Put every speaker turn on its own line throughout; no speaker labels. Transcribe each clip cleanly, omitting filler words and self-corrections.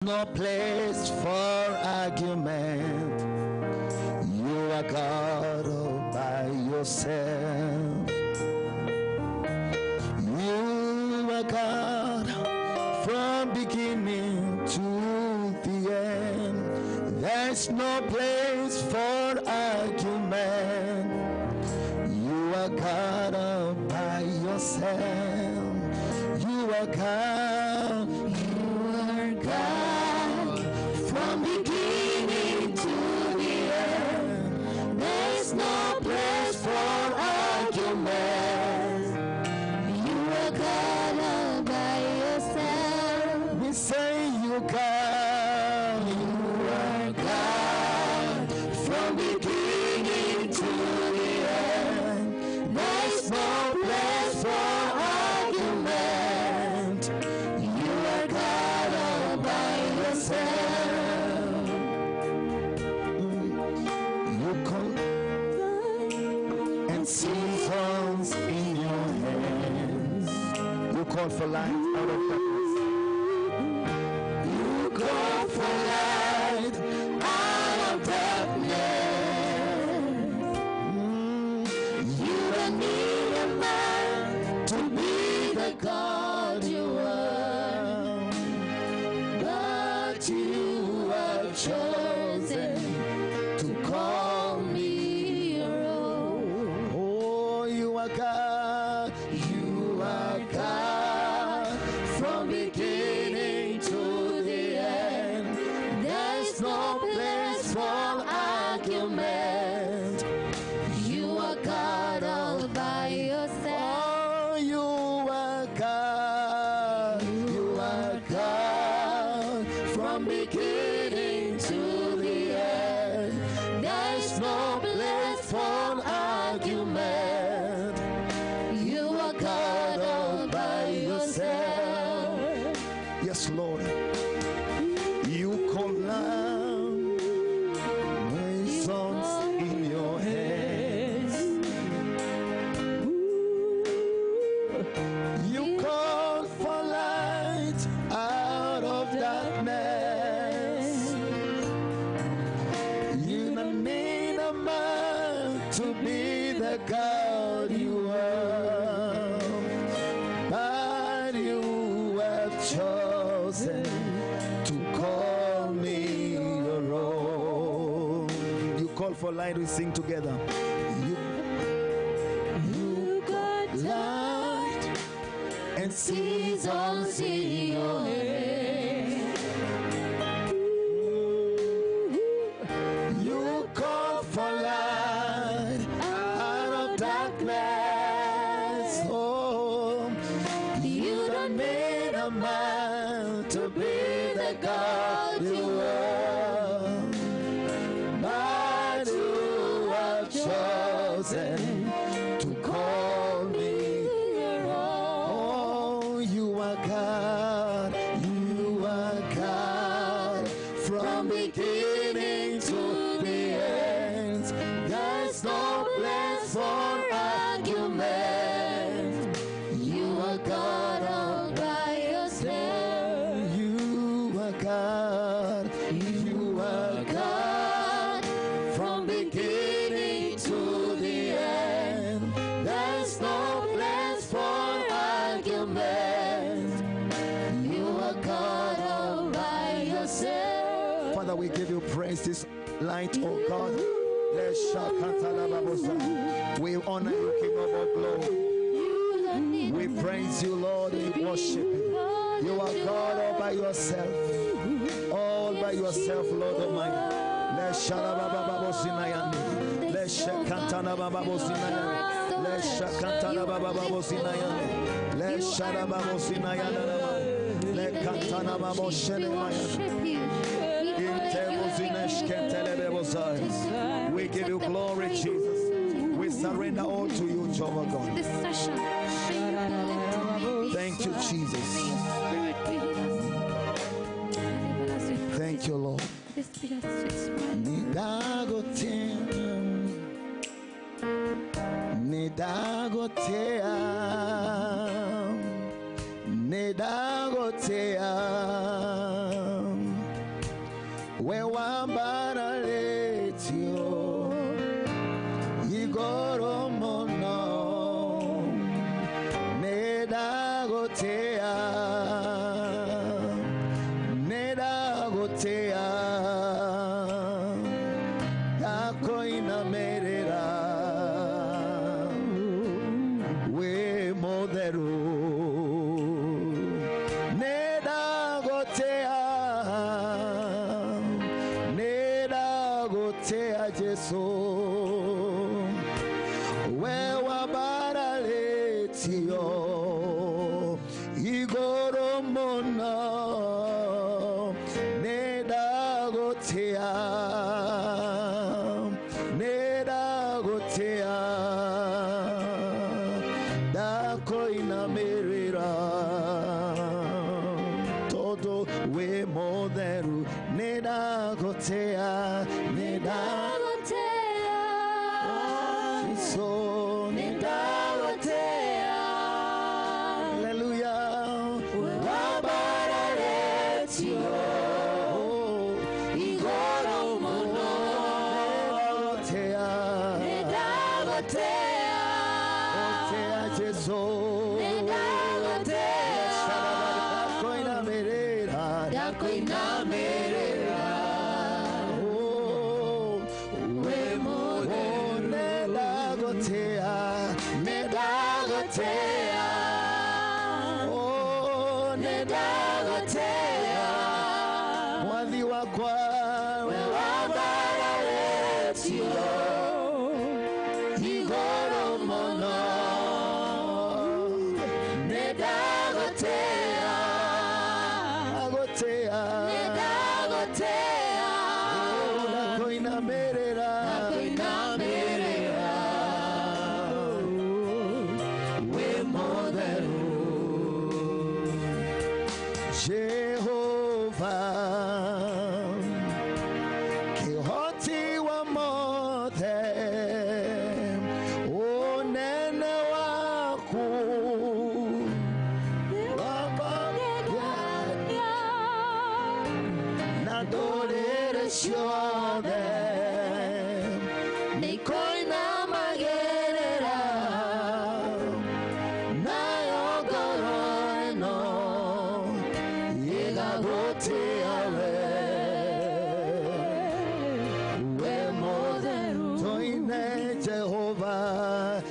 No place for argument. You are God all by yourself. You are God from beginning to the end. There's no place for argument. You are God all by yourself. You are God. You are God from beginning to the end. There's no place for argument. You are God all by yourself. We say you God. You are God from beginning to the end. There's no place for argument. You are God all by yourself. You come and seasons in your hands. You call for light out of darkness. You call for light out of darkness. You don't need a man to be the God you are, but you have chosen to call me your own. Oh, you are God. You are God from beginning to the end. There's no place for argument. You are God all by yourself. Oh, you are God. You are God from beginning to the end. There's no place for argument. You are God all by yourself. Yes, Lord. You command nations in your hands. You call for light out of darkness. You don't need a man to be the God you are, but you have chosen to call me your own. You call for light, we sing together. You got light and seasons in your hands. You call for light out of darkness. Oh, you don't need a man to be the God you are, but you have chosen to call me your own. Oh, you are God. You are God from beginning to the end. There's no place for argument. You are God all by yourself. You are God. You are God from beginning to the end. There's no place for argument. You are God all by yourself. Father, we give you praise this light, oh God. We honor you, King of all glory. We praise you, Lord. We worship you. You are God all by yourself. All by yourself, Lord Almighty. Let's shakantana baba bosinayane. Let's shakantana baba bosinayane. Let's sharaba bosinayane. Let's kantana baba bosinayane. We give you glory, Jesus. We surrender all to you, Jehovah God. Thank you, Jesus. Thank you, Lord. Nedagotea we wambara letio igoro mono nedagotea dako inamerera we motheru nedagotea Jesu we wambara letio igoro mono nedagotea dako inamerera todo we motheru nedagotea so nedagotea hallelujah wabara letio igoro mono nedagotea Jesu dako inamerera we motheru nedagotea mwathi wakwa we wambara letio igoro mono dako inamerera we motheru Jehovah kihoti wa mothe unene waku nadorere sione nikoina magerera nayogoroeno yegagotea we motheru toine Jehovah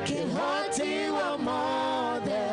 kihoti wa mothe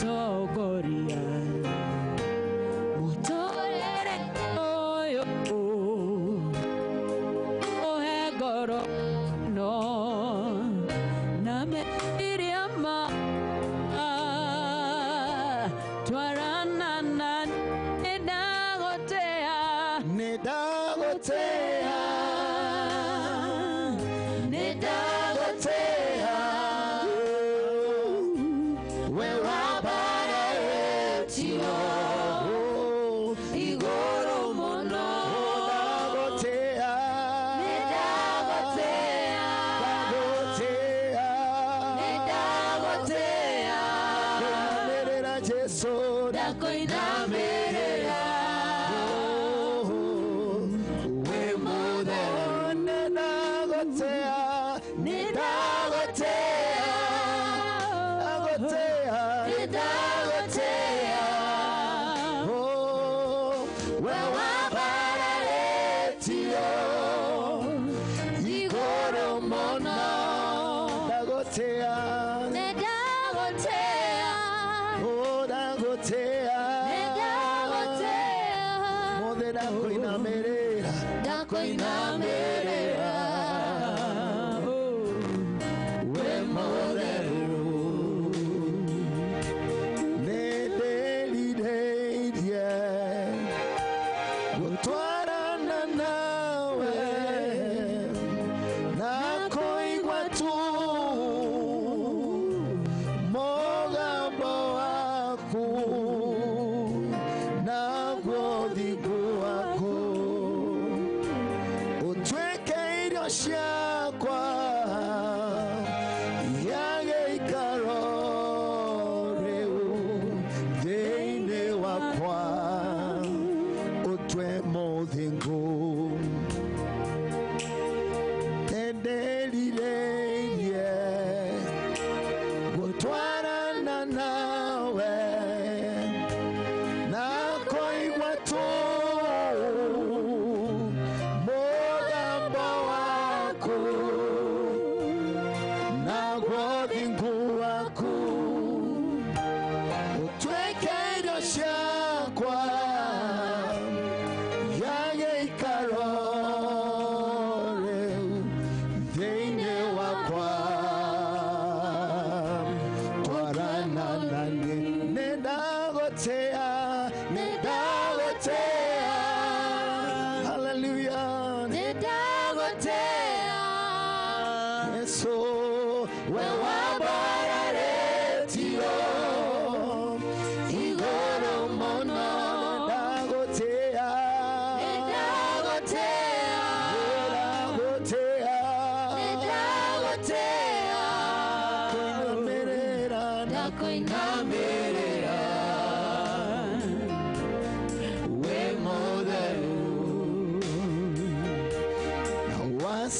Togoria Mutorere Oyo Ohegoro No Name Iriama Twaranana Nedagotea
Nedagotea Nedagotea Wewabara etio Igoro mono Nedagotea Nedagotea Nedagotea Nedagotea Jesu Dakoinamerera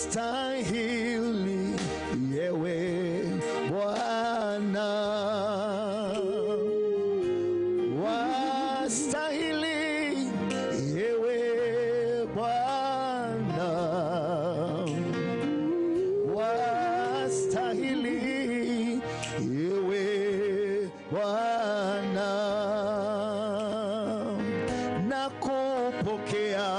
Wastahili yewe Bwana, wastahili yewe Bwana, wastahili yewe Bwana, nakupokea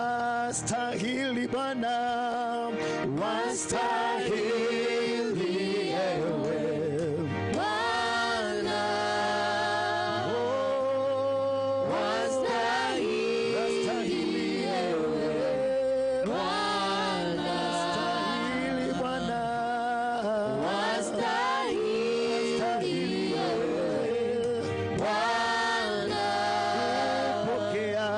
wastahili Bwana, wastahili ewe Bwana, wastahili ewe Bwana, wastahili Bwana, wastahili ewe Bwana, pokea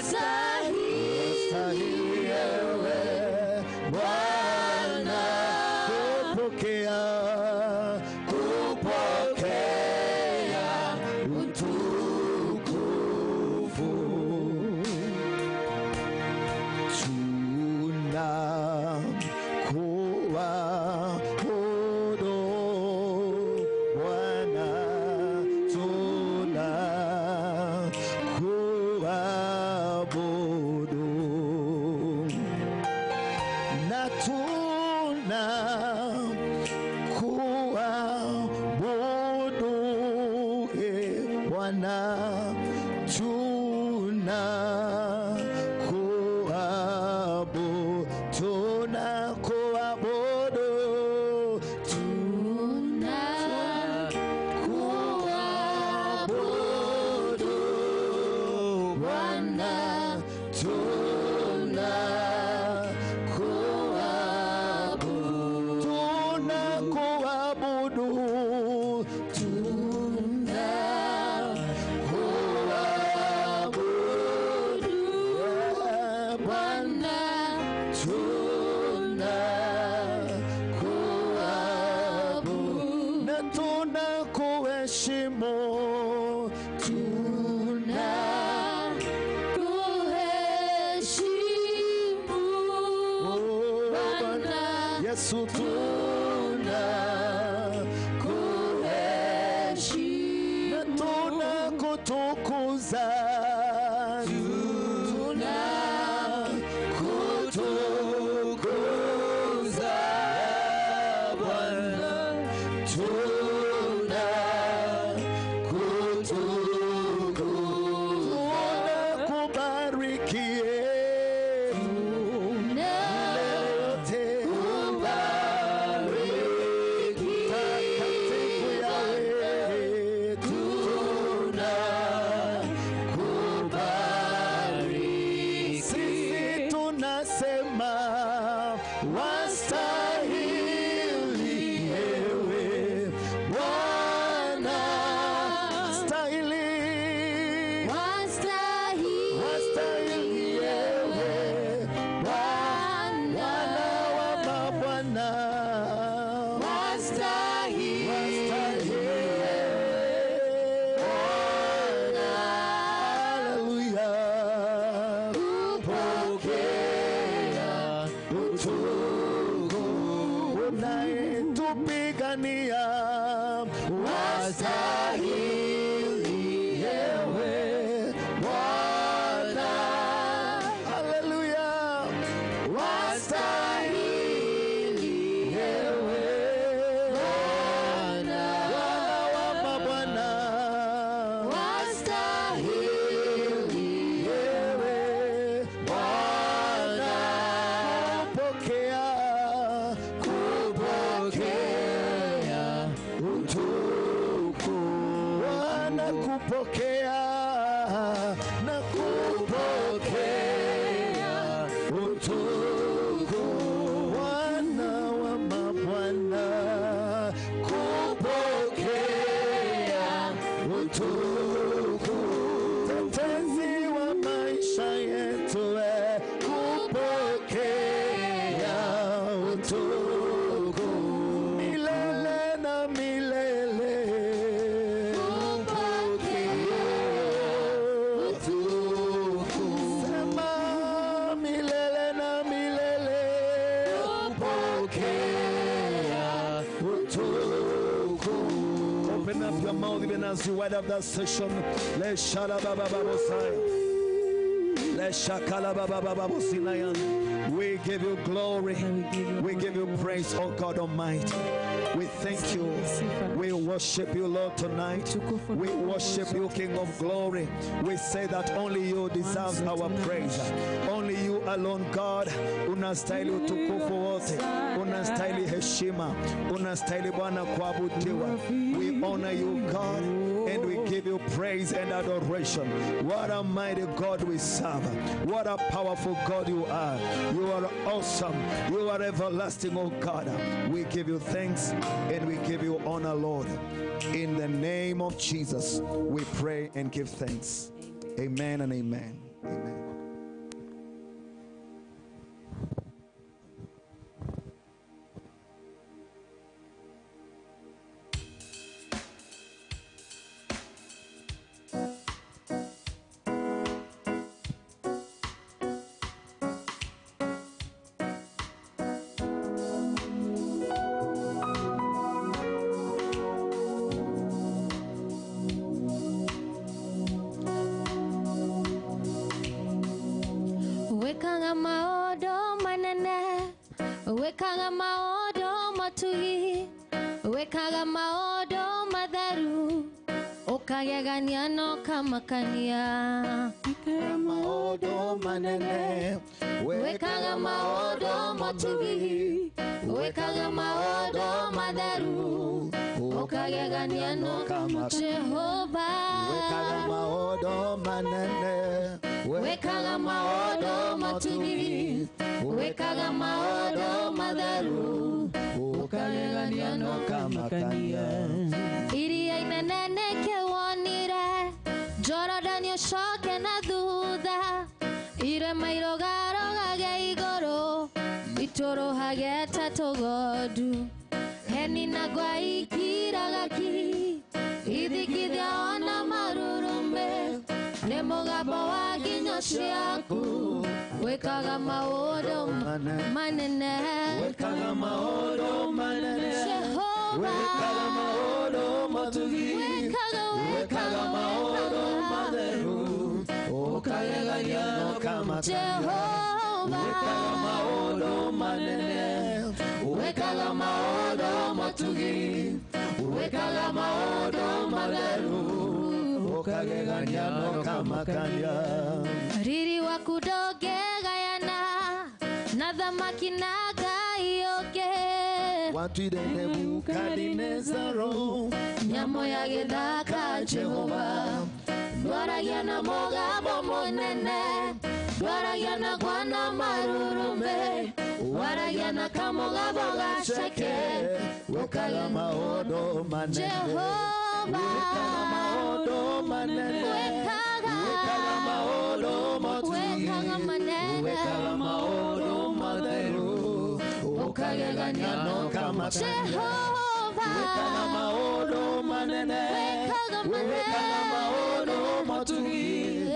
Wastahili wewe Bwana kupokea utukufu. Tunakuabudu Bwana, tunakuabudu na tunakuabudu Bwana, Yesu tunakuheshimu na tunakutukuza, tunakutukuza Bwana, tunakubariki. As you wind up that session, let's we give you glory, we give you praise, oh God Almighty. We thank you, we worship you, Lord, tonight. We worship you, King of glory. We say that only you deserve our praise, only you alone, God. Unastahili utukufu wote, unastahili heshima, unastahili Bwana kuabudiwa. We honor you, God, and we give you praise and adoration. What a mighty God we serve. What a powerful God you are. You are awesome. You are everlasting, oh God. We give you thanks and we give you honor, Lord. In the name of Jesus, we pray and give thanks. Amen and amen. Amen.
wekaga maondo matugi, wekaga maondo matharu, ukagegania no kamakania.
Wekaga maondo manene,
wekaga maondo matugi, wekaga maondo matharu, ukagegania no kamakania. Jehova
wekaga maondo manene,
wekaga maondo matugi, wekaga maondo matharu, ukagegania no kamakania. Iria inene kewonire, Jordan yoshoke na thutha, irema irogage igoro, itorohage tatogodu, heni na gwaikiraga ki, ithikithia ona marurumbe, ne mugabo wa nginyo ciaku, wekaga maondo manene,
wekaga maondo manene,
Jehova
wekaga maondo matugi, wekaga maondo matheru, ukagegania no kamakania.
Jehova
wekaga maondo manene, wekaga maondo matugi, wekaga maondo matheru, ukagegania no kamakania.
riri waku ndũngĩgayana na thamaki na ngai ũngĩ,
watuire Nebukadinezaro
nyamũ ya gĩthaka Jehova, ndwaragia na mũgambo mũnene, ndwaragia na gwana marurumbe, waragia na kamũgambo gaceke,
wekaga maondo manene,
Jehova
wekaga maondo manene,
wekaga
maondo matugi,
manene,
wekaga maondo matheru, ukagegania no kamakania.
Jehova
wekaga maondo manene, wekaga maondo matugi,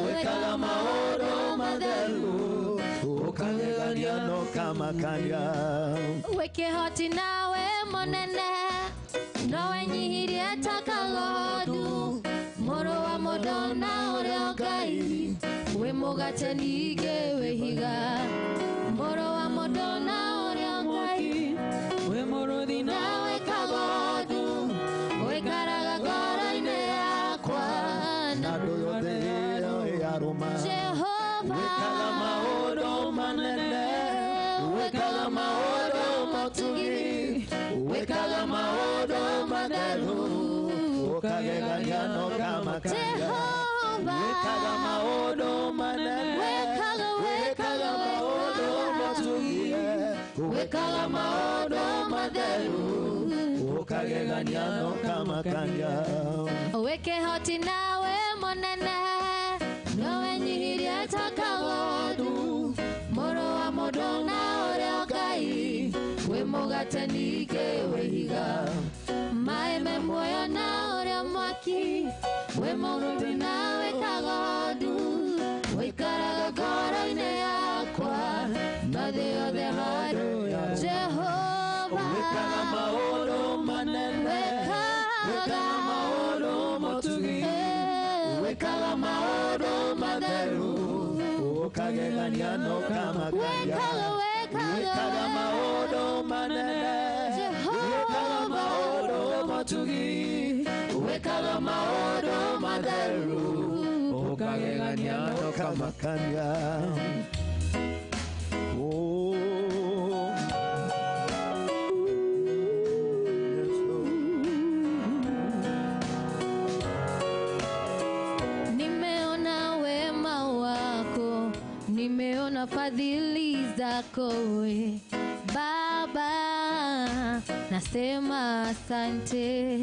wekaga maondo matheru, ukagegania no kamakania.
wĩkĩhoti nawe mũnene, nowe nyihirie takagondu, mũrũ wa mũndũ na ũrĩa Ngai, wĩ mũgate ningĩ wĩhiga, mũrũ wa mũndũ na ũrĩa Ngai, wĩ mũrũthi na wĩ kagondu, wĩikaraga ngoro-inĩ yakwa, na
Andũ yothe ĩyo yarũma,
Jehova
wekaga maondo manene, wekaga maondo matugi, wekaga maondo matheru, ukagegania no kamakania.
Jehova
wekaga maondo manene, wekaga maondo matugi, wekaga maondo matheru, ukagegania no kamakania.
wĩkĩhoti nawe mũnene, nowe nyihirie takagondu, mũrũ wa mũndũ na ũrĩa Ngai, wĩ mũgate ningĩ wĩhiga, maĩ me muoyo na ũrĩa mwaki, wĩ mũrũthi na wĩ kagondu, wĩikaraga ngoro-inĩ yakwa, na thĩ yothe handũ ya Jehova
wekaga maondo manene, wekaga maondo matugi, wekaga maondo matheru, ukagegania no kamakania. wekaga maondo manene, wekaga maondo matugi, wekaga maondo matheru, ukagegania no kamakania. Oh, yes, Lord.
nimeona wema wako, nimeona fadhili zako we Baba, nasema asante.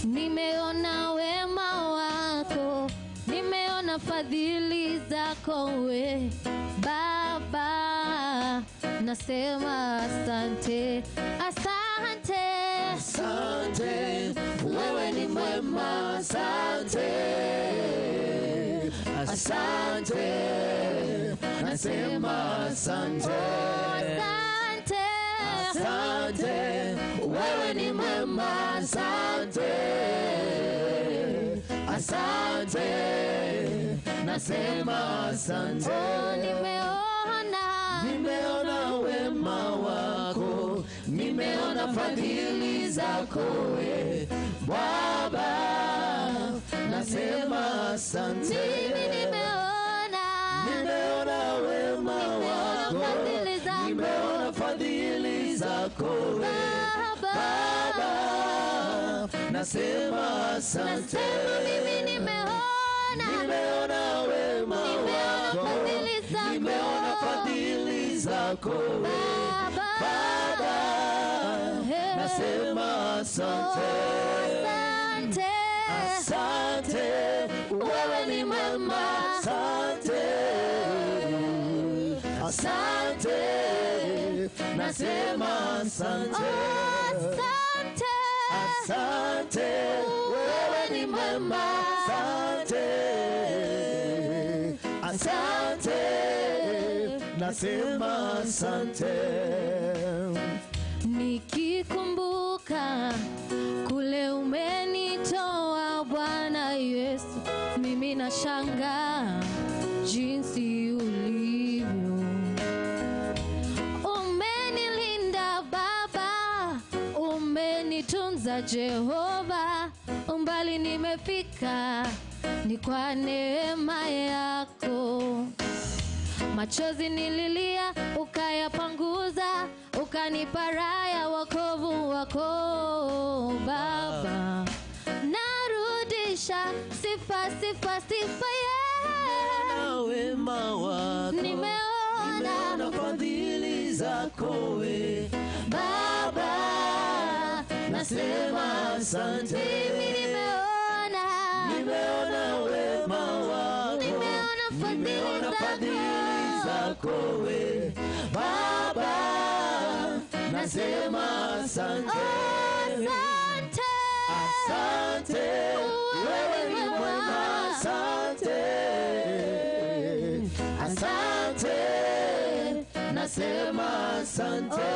Nimeona wema wako, nimeona fadhili zako we Baba, nasema asante. Asante,
Asante, wewe ni mwema, asante. Asante, nasema asante.
asante,
Asante, wewe ni mwema, asante. Asante, nasema asante.
nimeona
Nimeona wema nimeona fadhili zako we Baba, nasema asante. Nimeona wema wako, nimeona fadhili zako we Baba, nasema asante. Nimeona wema wako, nimeona fadhili zako we Baba, nasema asante. Asante, wewe ni mwema. Asante, asante, nasema asante. Asante, wewe ni mwema. Asante, asante, nasema asante.
Nikikumbuka kule umenitoa Bwana Yesu, mimi nashangaa jinsi ulivyo. Umenilinda Baba, umenitunza Jehova, umbali nimefika ni kwa neema yako. Machozi nililia ukayapanguza, ukanipa raha wokovu wako Baba. Narudisha sifa sifa sifa
na wema wako, nimeona fadhili zako we Baba, nasema asante. Nimeona wema wako, nimeona fadhili zako we Baba, nasema asante. Asante, wewe ni mwema. Asante, asante, nasema asante.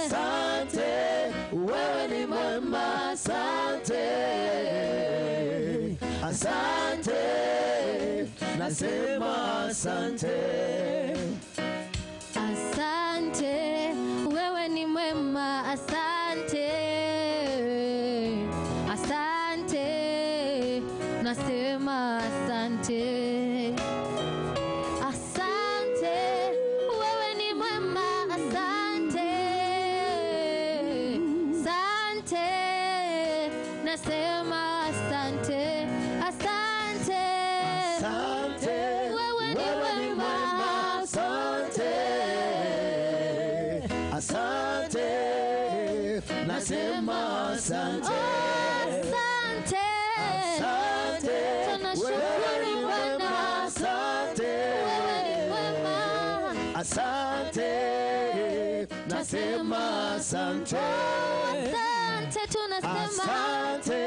Asante, wewe ni mwema. Asante, asante, nasema asante.
Asante, wewe ni mwema. Asante, asante, nasema asante. Asante, wewe ni mwema. Asante, asante, nasema asante. Asante,
Asante,
wewe ni mwema.
asante. Asante, nasema asante.
Asante,
Asante, wewe ni mwema. Asante, asante, nasema asante.
asante, tunasema
Asante,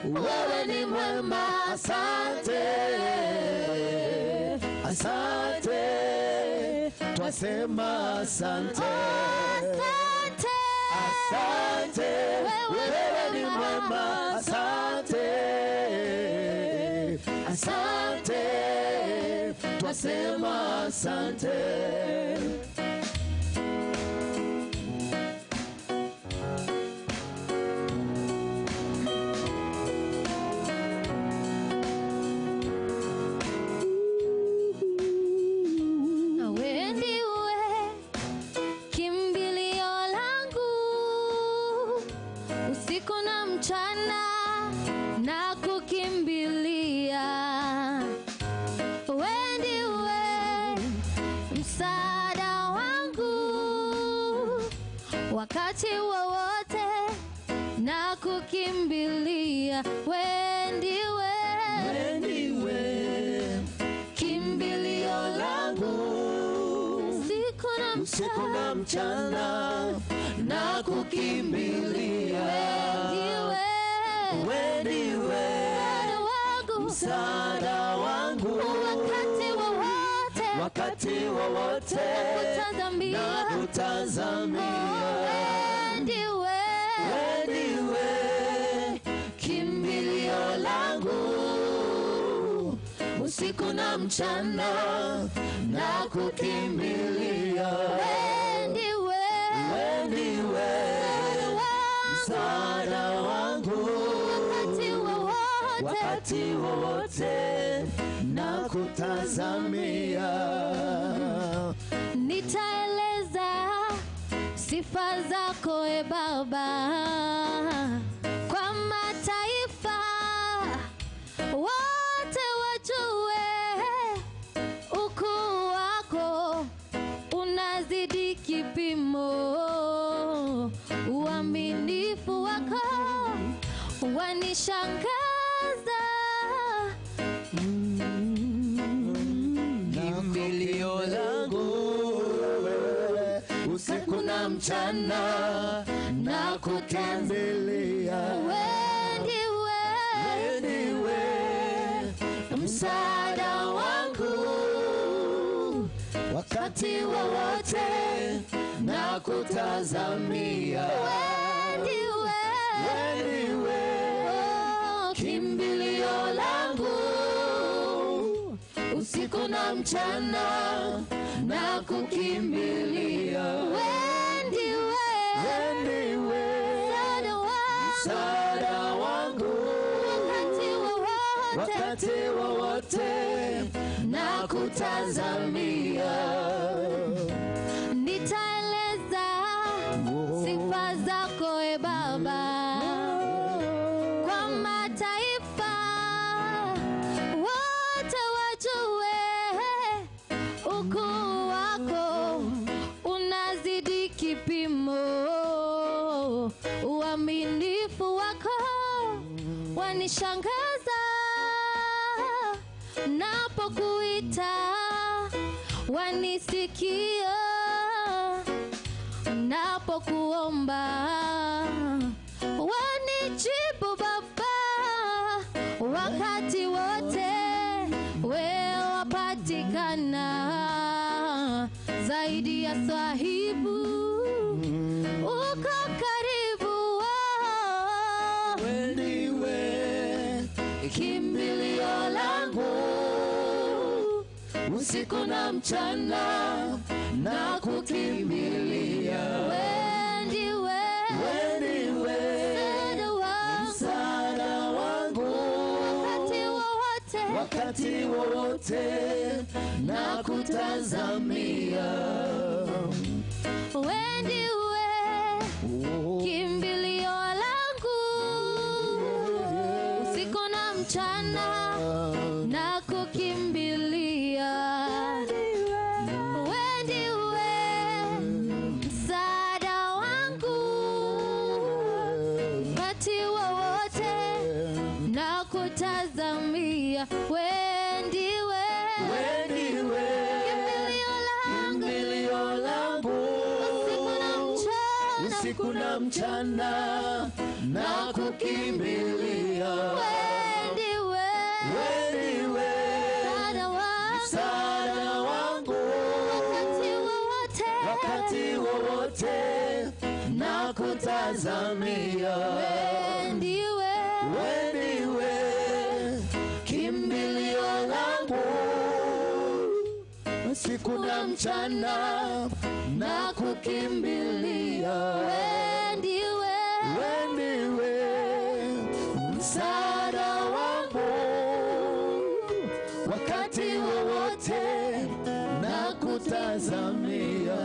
wewe ni mwema. Asante, asante, twasema asante. Asante, wewe ni mwema. Asante, asante, twasema asante.
Wakati wowote na kukimbilia, wewe ndiwe
kimbilio langu, usiku na mchana na kukimbilia. Wewe ndiwe msaada wangu, wakati wowote na kutazamia. Wewe ndiwe kimbilio langu, usiku na mchana na kukimbilia. Wewe ndiwe msaada wangu wakati wowote na kutazamia.
Nitaeleza sifa zako e Baba kwa mataifa wote wajue ukuu wako unazidi kipimo, uaminifu wako wanishangaza.
Kimbilio langu usiku na mchana na kukimbilia. Ndiwe msaada wangu wakati wowote na kutazamia. Ndiwe kimbilio langu usiku na mchana na kukimbilia. Ndiwe msaada wangu wakati wowote na kutazamia.
Nitaeleza sifa zako e Baba kwa mataifa wote wajue ukuu wako unazidi kipimo, uaminifu wako wanishangaza. Napokuita wanisikia, napokuomba wanijibu Baba. Wakati wote wewe wapatikana, zaidi ya sahibu uko karibu.
Ndiwe kimbilio langu usiku na mchana na kukimbilia.
Ndiwe
msaada wangu wakati wowote na kutazamia.
Ndiwe kimbilio langu usiku na mchana na kukimbilia. Ndiwe msaada wangu wakati wowote na kutazamia. Ndiwe
kimbilio langu usiku na mchana na kukimbilia.
Ndiwe
msaada wangu wakati wowote na kutazamia.
Ndiwe
kimbilio langu usiku na mchana na kukimbilia.
Ndiwe
msaada wangu wakati wowote na kutazamia.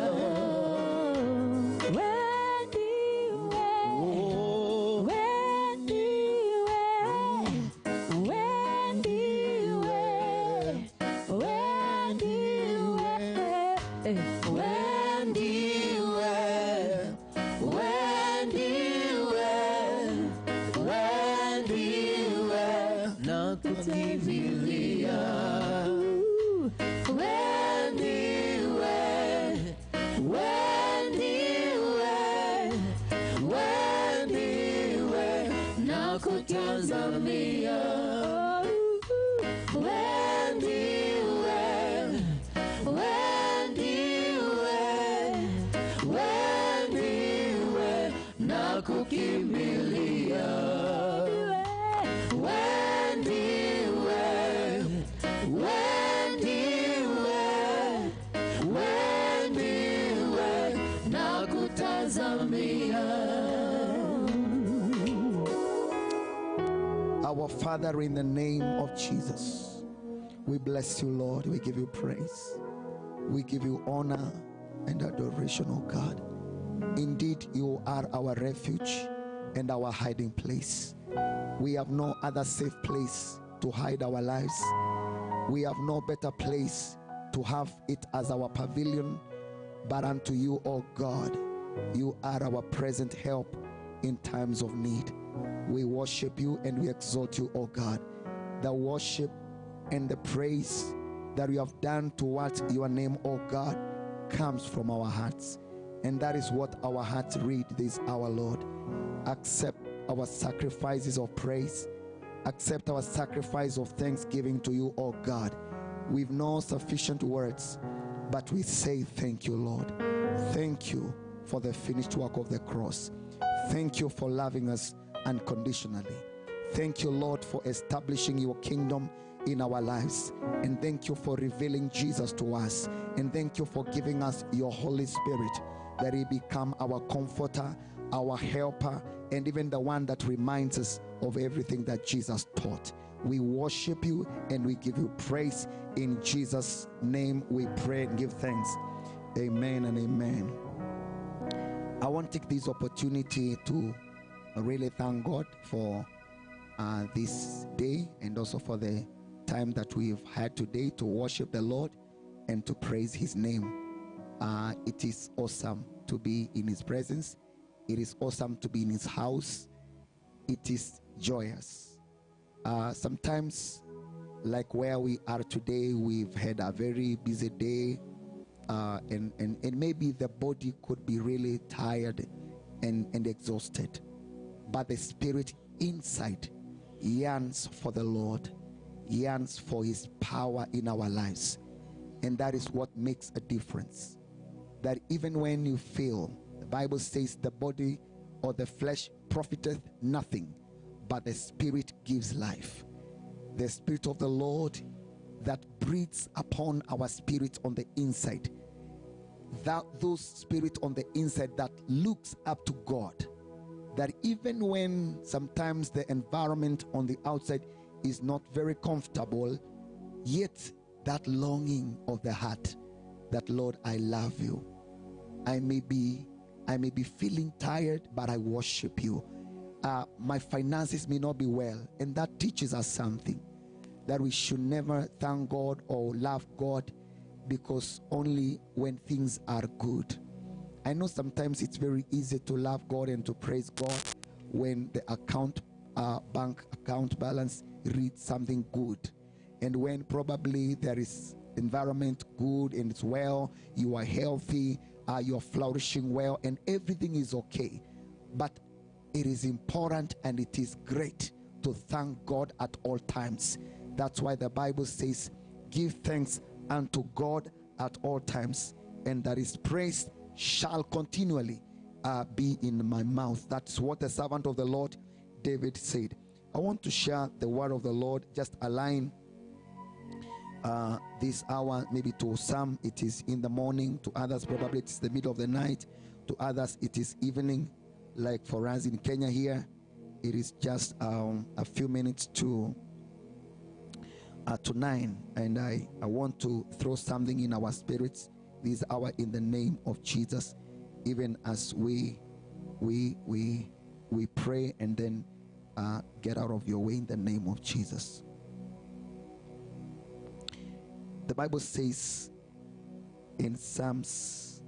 Na kukimbilia. Ndiwe na kutazamia. Ndiwe na kukimbilia. Ndiwe na kutazamia. Our Father, in the name of Jesus, we bless you, Lord. We give you praise. We give you honor and adoration, oh God. Indeed, you are our refuge and our hiding place. We have no other safe place to hide our lives. We have no better place to have it as our pavilion, but unto you, O God. You are our present help in times of need. We worship you and we exalt you, O God. The worship and the praise that you have done towards your name, O God, comes from our hearts. And that is what our hearts read this hour, Lord. Accept our sacrifices of praise. Accept our sacrifice of thanksgiving to you, O God. We've no sufficient words, but we say thank you, Lord. Thank you for the finished work of the cross. Thank you for loving us unconditionally. Thank you, Lord, for establishing your kingdom in our lives. And thank you for revealing Jesus to us. And thank you for giving us your Holy Spirit, that he become our comforter, our helper, and even the one that reminds us of everything that Jesus taught. We worship you and we give you praise. In Jesus' name we pray and give thanks. Amen and amen. I want to take this opportunity to really thank God for this day, and also for the time that we've had today to worship the Lord and to praise his name. It is awesome to be in his presence. It is awesome to be in his house. It is joyous. Sometimes, like where we are today, we've had a very busy day, and maybe the body could be really tired and exhausted, but the spirit inside yearns for the Lord, yearns for his power in our lives. And that is what makes a difference. That even when you feel, the Bible says, the body or the flesh profiteth nothing, but the spirit gives life. The Spirit of the Lord that breathes upon our spirit on the inside, that those spirit on the inside that looks up to God, that even when sometimes the environment on the outside is not very comfortable, yet that longing of the heart, that Lord, I love you. I may be feeling tired, but I worship you. My finances may not be well, and that teaches us something, that we should never thank God or love God because only when things are good. I know sometimes it's very easy to love God and to praise God when the bank account balance reads something good, and when probably there is environment good and it's well, you are healthy, you're flourishing well, and everything is okay. But it is important and it is great to thank God at all times. That's why the Bible says, give thanks unto God at all times, and that his praise shall continually be in my mouth. That's what the servant of the Lord David said. I want to share the word of the Lord, just align this hour. Maybe to some it is in the morning, to others probably it's the middle of the night, to others it is evening. Like for us in Kenya here, it is just a few minutes to 9, and I want to throw something in our spirits this hour in the name of Jesus, even as we pray and then get out of your way in the name of Jesus. The Bible says in Psalms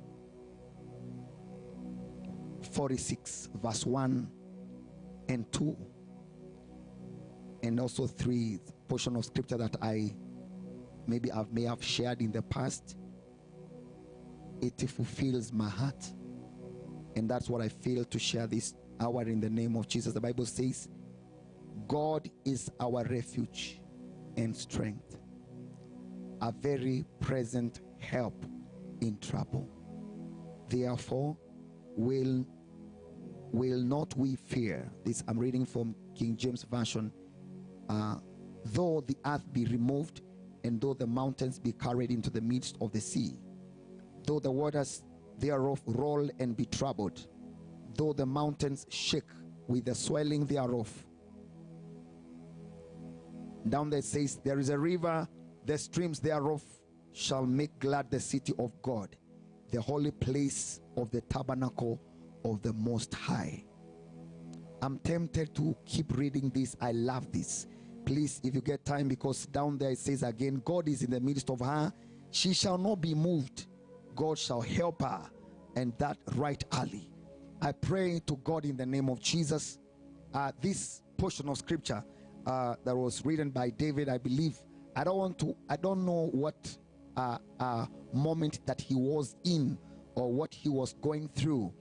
46 verse 1 and 2, and also 3, portion of scripture that I may have shared in the past. It fulfills my heart, and that's what I feel to share this hour in the name of Jesus. The Bible says, God is our refuge and strength, a very present help in trouble. Therefore will not we fear. This I'm reading from King James Version. Though the earth be removed, and though the mountains be carried into the midst of the sea, though the waters thereof roll and be troubled, though the mountains shake with the swelling thereof, Down there it says, there is a river, the streams thereof shall make glad the city of God, the holy place of the tabernacle of the Most High. I'm tempted to keep reading this. I love this. Please, if you get time, because down there it says again, God is in the midst of her. She shall not be moved. God shall help her, and that right early. I pray to God in the name of Jesus. This portion of scripture that was written by David, I believe, I don't know what moment that he was in or what he was going through,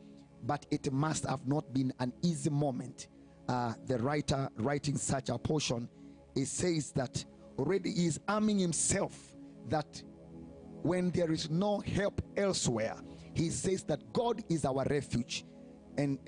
but it must have not been an easy moment. The writer writing such a portion, it says that already he is arming himself, that when there is no help elsewhere, he says that God is our refuge and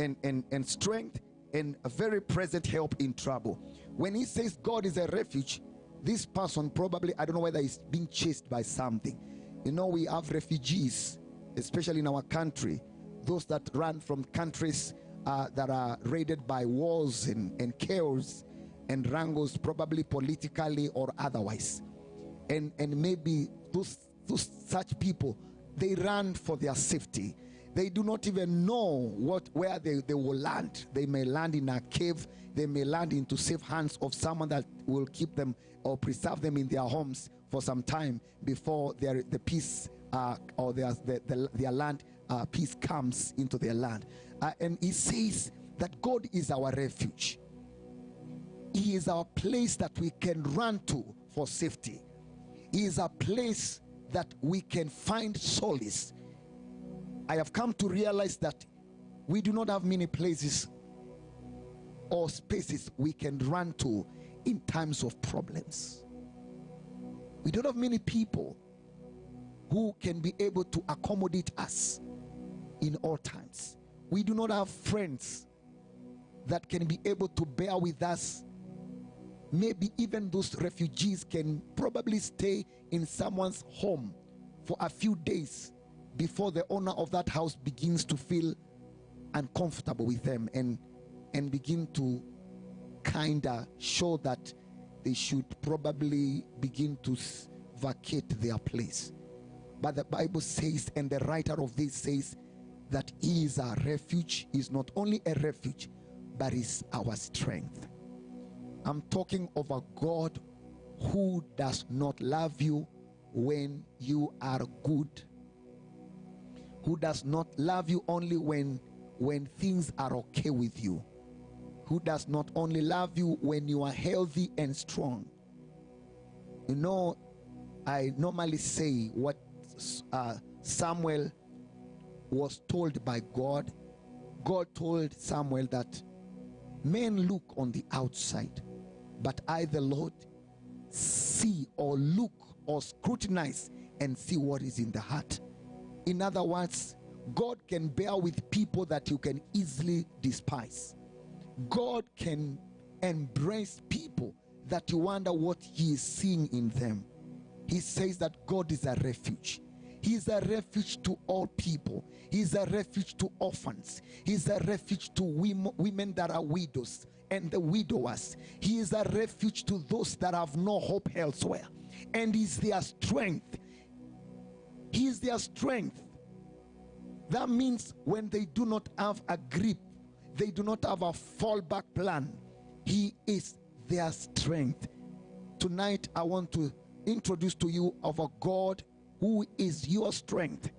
strength and a very present help in trouble. When he says God is a refuge, this person probably, I don't know whether he's being chased by something. You know, we have refugees, especially in our country, those that run from countries that are raided by wars and chaos and wrangles, probably politically or otherwise. And maybe those such people, they run for their safety. They do not even know where they will land. They may land in a cave. They may land into safe hands of someone that will keep them or preserve them in their homes for some time before the peace or their land peace comes into their land. And he says that God is our refuge. He is our place that we can run to for safety. He is a place that we can find solace. I have come to realize that we do not have many places or spaces we can run to in times of problems. We don't have many people who can be able to accommodate us in all times. We do not have friends that can be able to bear with us. Maybe even those refugees can probably stay in someone's home for a few days before the owner of that house begins to feel uncomfortable with them and begin to kind of show that they should probably begin to vacate their place. But the Bible says, and the writer of this says, that he is our refuge. He is not only a refuge, but is our strength. I'm talking of a God who does not love you when you are good, who does not love you only when things are okay with you, who does not only love you when you are healthy and strong. You know, I normally say what Samuel was told by God. God told Samuel that men look on the outside, but I, the Lord, see or look or scrutinize and see what is in the heart. In other words, God can bear with people that you can easily despise. God can embrace people that you wonder what he is seeing in them. He says that God is a refuge. He is a refuge to all people. He is a refuge to orphans. He is a refuge to women that are widows and the widowers. He is a refuge to those that have no hope elsewhere. And he is their strength. He is their strength. That means when they do not have a grip, they do not have a fallback plan, he is their strength. Tonight I want to introduce to you of a God who is your strength.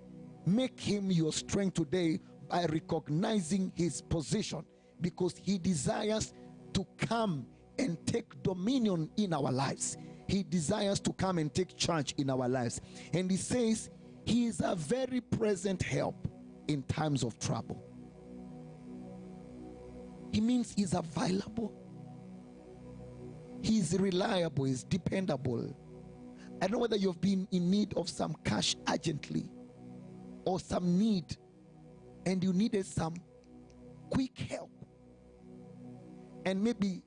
Make him your strength today by recognizing his position, because he desires to come and take dominion in our lives. He desires to come and take charge in our lives. And he says he is a very present help in times of trouble. He means he's available. He's reliable. He's dependable. I don't know whether you've been in need of some cash urgently or some need and you needed some quick help. And maybe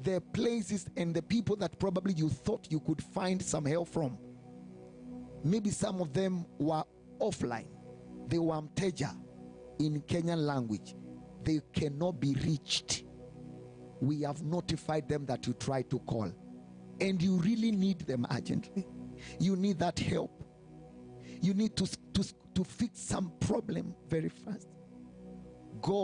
the places and the people that probably you thought you could find some help from, maybe some of them were offline. They were mteja in Kenyan language. They cannot be reached. We have notified them that you tried to call. and you really need them urgently. You need that help. You need to fix some problem very fast. Go